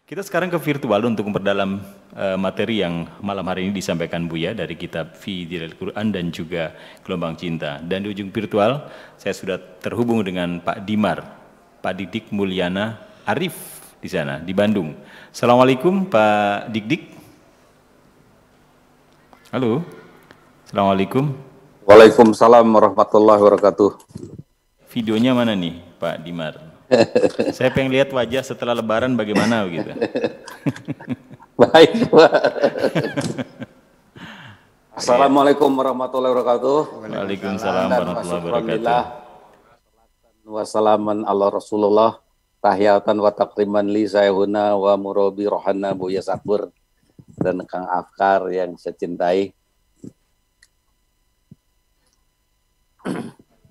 Kita sekarang ke virtual untuk memperdalam materi yang malam hari ini disampaikan Buya dari kitab Fi Dhilal Quran dan juga Gelombang Cinta. Dan di ujung virtual saya sudah terhubung dengan Pak Dimar, Pak Didik Mulyana Arif di sana, di Bandung. Assalamualaikum Pak Dik. Halo. Assalamualaikum. Waalaikumsalam warahmatullahi wabarakatuh. Videonya mana nih Pak Dimar? Saya pengen lihat wajah setelah lebaran bagaimana begitu. Baik, Pak. Assalamualaikum warahmatullahi wabarakatuh. Waalaikumsalam warahmatullahi wabarakatuh. Wassalaman ala Rasulullah. Tahiyatan wa takriman li sayhuna wa murabi rohana Buya Sakur dan Kang Afkar yang saya cintai.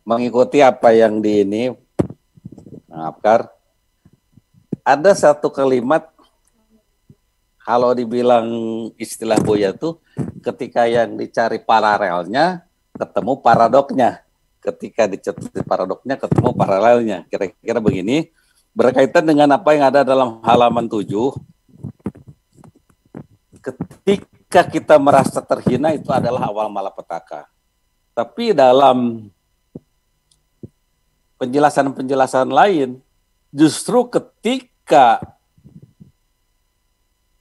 Mengikuti apa yang di ini, Kang Afkar, ada satu kalimat kalau dibilang istilah Buya tuh ketika yang dicari paralelnya ketemu paradoknya, ketika dicari paradoknya ketemu paralelnya. Kira-kira begini, berkaitan dengan apa yang ada dalam halaman 7. Ketika kita merasa terhina itu adalah awal malapetaka. Tapi dalam penjelasan-penjelasan lain, justru ketika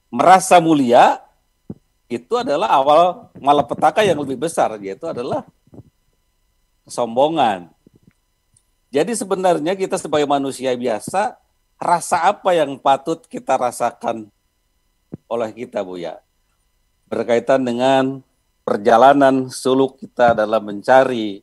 merasa mulia, itu adalah awal malapetaka yang lebih besar, yaitu adalah kesombongan. Jadi sebenarnya kita sebagai manusia biasa, rasa apa yang patut kita rasakan oleh kita, Buya? Berkaitan dengan perjalanan suluk kita dalam mencari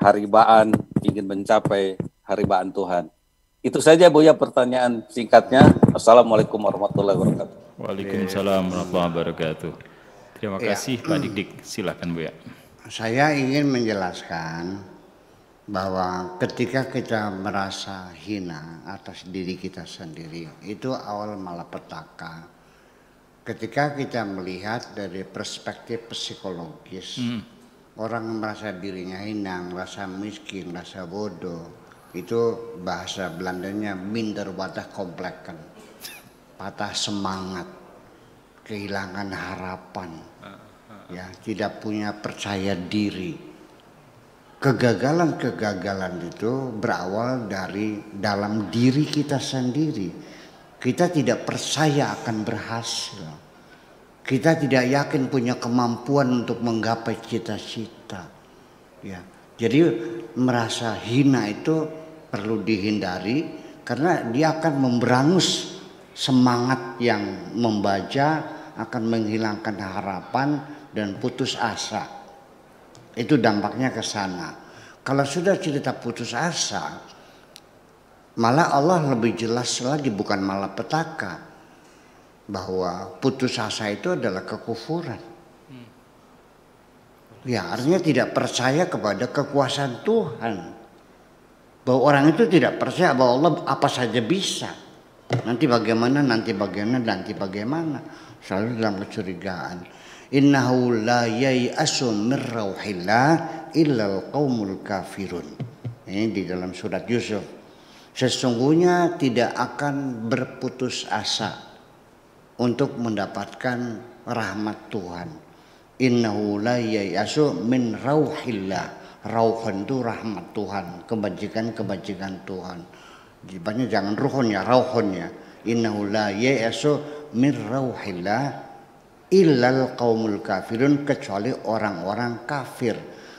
haribaan, ingin mencapai haribaan Tuhan. Itu saja Buya pertanyaan singkatnya. Assalamualaikum warahmatullahi wabarakatuh. Waalaikumsalam warahmatullahi wabarakatuh. Terima kasih Pak Dik. Silakan Buya. Saya ingin menjelaskan bahwa ketika kita merasa hina atas diri kita sendiri, itu awal malapetaka. Ketika kita melihat dari perspektif psikologis, orang merasa dirinya hina, merasa miskin, merasa bodoh, itu bahasa Belandanya minder wadah kompleken, patah semangat, kehilangan harapan, ya, tidak punya percaya diri. Kegagalan-kegagalan itu berawal dari dalam diri kita sendiri. Kita tidak percaya akan berhasil. Kita tidak yakin punya kemampuan untuk menggapai cita-cita. Ya, jadi merasa hina itu perlu dihindari karena dia akan memberangus semangat yang membaca, akan menghilangkan harapan dan putus asa. Itu dampaknya ke sana. Kalau sudah cerita putus asa, malah Allah lebih jelas lagi, bukan malapetaka, bahwa putus asa itu adalah kekufuran. Ya, artinya tidak percaya kepada kekuasaan Tuhan. Bahwa orang itu tidak percaya bahwa Allah apa saja bisa. Nanti bagaimana, nanti bagaimana, nanti bagaimana. Selalu dalam kecurigaan. Innahu la yai'asu min rauhillah illal qaumul kafirun. Ini di dalam surat Yusuf. Sesungguhnya tidak akan berputus asa untuk mendapatkan rahmat Tuhan. Innahu la yai'asu min rauhillah. Rauhan itu rahmat Tuhan, kebajikan-kebajikan Tuhan. Jibanya jangan ruhnya, rauhnya. Innahu la yai'asu min rauhillah illal qaumul kafirun, kecuali orang-orang kafir.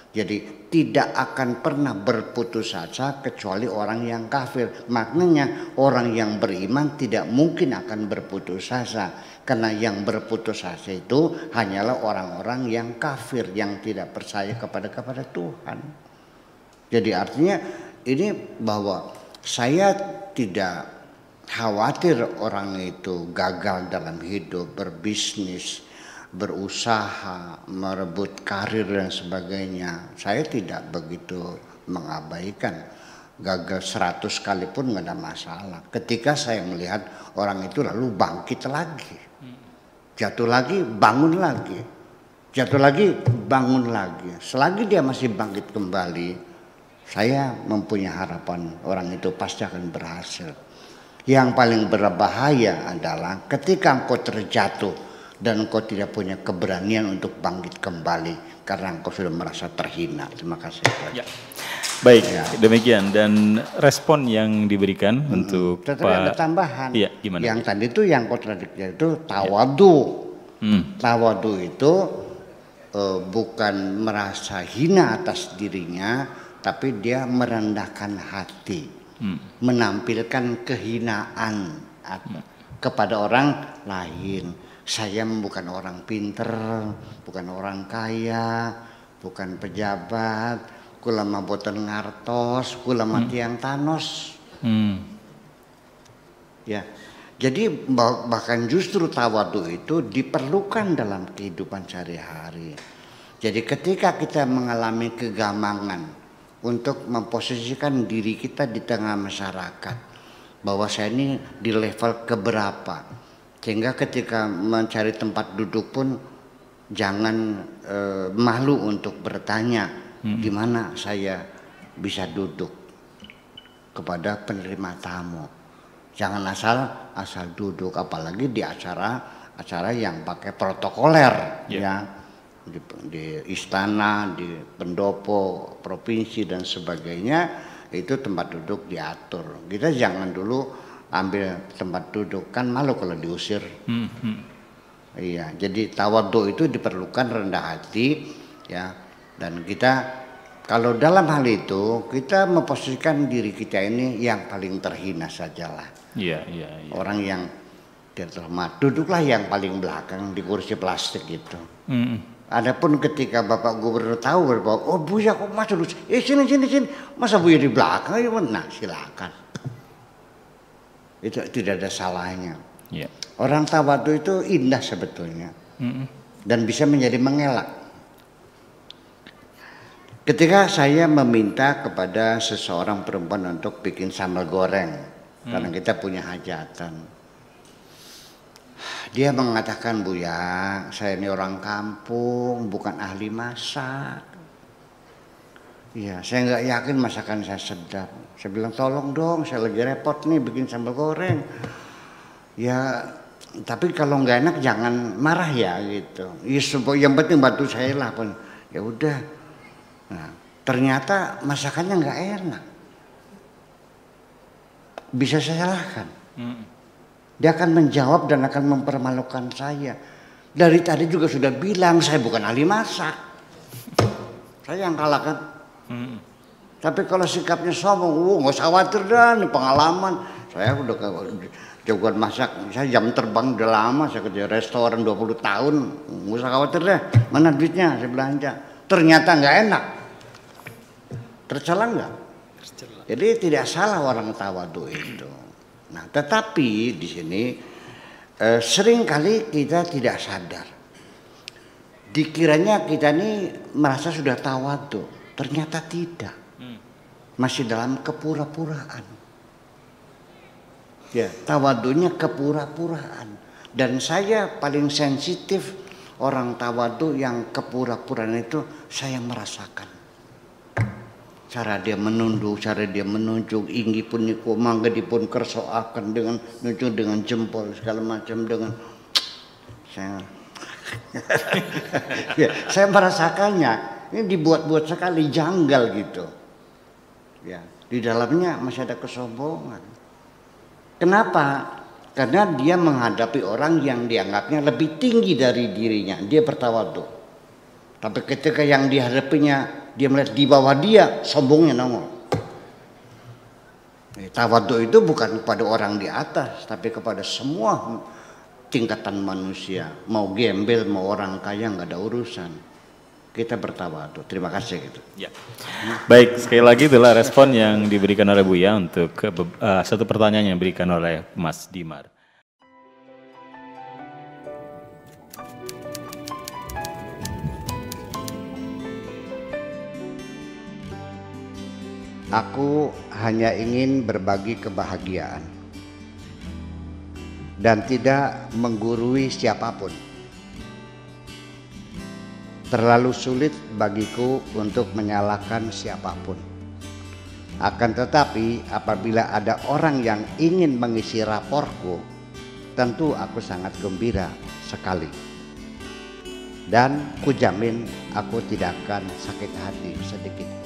Jadi tidak akan pernah berputus asa kecuali orang yang kafir. Maknanya orang yang beriman tidak mungkin akan berputus asa. Karena yang berputus asa itu hanyalah orang-orang yang kafir, yang tidak percaya kepada Tuhan. Jadi artinya ini bahwa saya tidak khawatir orang itu gagal dalam hidup, berbisnis, berusaha, merebut karir dan sebagainya. Saya tidak begitu mengabaikan. Gagal 100 kali pun nggak ada masalah. Ketika saya melihat orang itu lalu bangkit lagi, jatuh lagi, bangun lagi, jatuh lagi, bangun lagi. Selagi dia masih bangkit kembali, saya mempunyai harapan orang itu pasti akan berhasil. Yang paling berbahaya adalah ketika engkau terjatuh dan engkau tidak punya keberanian untuk bangkit kembali karena engkau sudah merasa terhina. Terima kasih. Ya. Baik, demikian dan respon yang diberikan untuk Tetapi Pak. ada tambahan. Iya, gimana? Yang tadi itu yang kontradiktif itu tawadu. Tawadu itu bukan merasa hina atas dirinya, tapi dia merendahkan hati, menampilkan kehinaan kepada orang lain. Saya bukan orang pinter, bukan orang kaya, bukan pejabat. Kula mah boten ngartos, kula mah tiang tanos. Ya. Jadi bahkan justru tawadu itu diperlukan dalam kehidupan sehari-hari. Jadi ketika kita mengalami kegamangan untuk memposisikan diri kita di tengah masyarakat, bahwa saya ini di level keberapa, sehingga ketika mencari tempat duduk pun jangan malu untuk bertanya di mana saya bisa duduk kepada penerima tamu. Jangan asal duduk, apalagi di acara yang pakai protokoler, ya di istana, di pendopo provinsi dan sebagainya, itu tempat duduk diatur. Kita jangan dulu ambil tempat duduk, kan malu kalau diusir. Iya, jadi tawadhu itu diperlukan rendah hati, ya. Dan kita kalau dalam hal itu kita memposisikan diri kita ini yang paling terhina sajalah. Iya. Orang yang terhormat duduklah yang paling belakang di kursi plastik itu. Adapun ketika Bapak Gubernur tahu bahwa oh Buya kok masuk sini masa Buya di belakang ya, nah silakan. Itu tidak ada salahnya. Yeah. Orang tawadhu itu indah sebetulnya dan bisa menjadi mengelak. Ketika saya meminta kepada seseorang perempuan untuk bikin sambal goreng karena kita punya hajatan, dia mengatakan, Buya, saya ini orang kampung, bukan ahli masak. Iya, saya nggak yakin masakan saya sedap. Saya bilang tolong dong, saya lagi repot nih bikin sambal goreng. Ya, tapi kalau nggak enak jangan marah ya gitu. Ya, yang penting bantu saya lah pun. Ya udah. Nah, ternyata masakannya nggak enak. Bisa saya salahkan. Dia akan menjawab dan akan mempermalukan saya. Dari tadi juga sudah bilang saya bukan ahli masak. Saya yang kalah kan. Tapi kalau sikapnya sombong, nggak usah khawatir dah, ini pengalaman. Saya udah jagoan masak. Saya jam terbang udah lama, saya kerja restoran 20 tahun. Nggak usah khawatir deh, mana duitnya saya belanja. Ternyata nggak enak. Tercela nggak? Jadi tidak salah orang tawadhu itu. Nah, tetapi di sini sering kali kita tidak sadar. Dikiranya kita ini merasa sudah tawadhu, ternyata tidak. Masih dalam kepura-puraan. Ya, tawadhunya kepura-puraan. Dan saya paling sensitif orang tawadhu yang kepura-puraan itu saya merasakan. Cara dia menunduk, cara dia menunjuk, inggi pun niku mangga dipun kersoaken dengan nunjuk dengan jempol segala macam dengan saya ya, saya merasakannya. Ini dibuat-buat sekali, janggal gitu. Ya, di dalamnya masih ada kesombongan. Kenapa? Karena dia menghadapi orang yang dianggapnya lebih tinggi dari dirinya, dia bertawadhu. Tapi ketika yang dihadapinya dia melihat di bawah dia, sombongnya nongol. Tawadhu itu bukan kepada orang di atas, tapi kepada semua tingkatan manusia. Mau gembel, mau orang kaya, nggak ada urusan. Kita bertawadhu. Terima kasih gitu. Ya. Baik, sekali lagi itulah respon yang diberikan oleh Buya untuk satu pertanyaan yang diberikan oleh Mas Dimar. Aku hanya ingin berbagi kebahagiaan dan tidak menggurui siapapun. Terlalu sulit bagiku untuk menyalahkan siapapun. Akan tetapi apabila ada orang yang ingin mengisi raporku, tentu aku sangat gembira sekali. Dan kujamin aku tidak akan sakit hati sedikit.